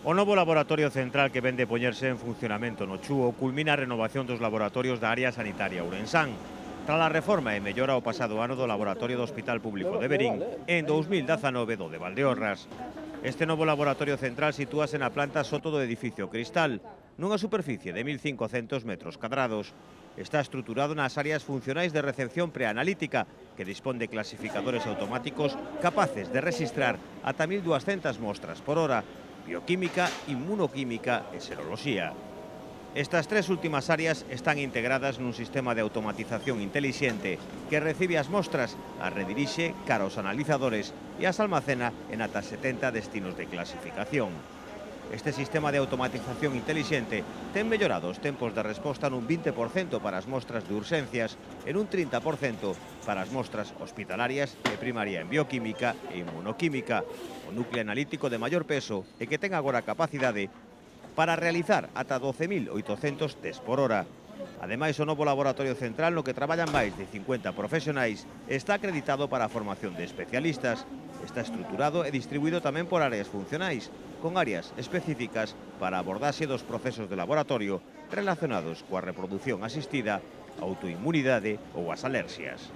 O novo laboratorio central que vende poñerse en funcionamento no Chúo culmina a renovación dos laboratorios da área sanitaria Ourensán. Tras a reforma e mellora o pasado ano do laboratorio do Hospital Público de Verín en 2019 do de Valdeorras. Este novo laboratorio central sitúase na planta soto do edificio Cristal, nunha superficie de 1.500 metros cadrados. Está estruturado nas áreas funcionais de recepción preanalítica, que dispón de clasificadores automáticos capaces de registrar ata 1.200 mostras por hora, bioquímica, inmunoquímica e seroloxía. Estas tres últimas áreas están integradas nun sistema de automatización intelixente que recibe as mostras, as redirixe cara aos analizadores e as almacena en ata 70 destinos de clasificación. Este sistema de automatización intelixente ten mellorado os tempos de resposta nun 20% para as mostras de urxencias e nun 30% para as mostras hospitalarias e primaria en bioquímica e inmunoquímica, o núcleo analítico de maior peso e que ten agora capacidade para realizar ata 12.800 test por hora. Ademais, o novo laboratorio central no que traballan máis de 50 profesionais está acreditado para a formación de especialistas. Está estruturado e distribuído tamén por áreas funcionais, con áreas específicas para a abordaxe dos procesos de laboratorio relacionados coa reproducción asistida, autoinmunidade ou as alerxias.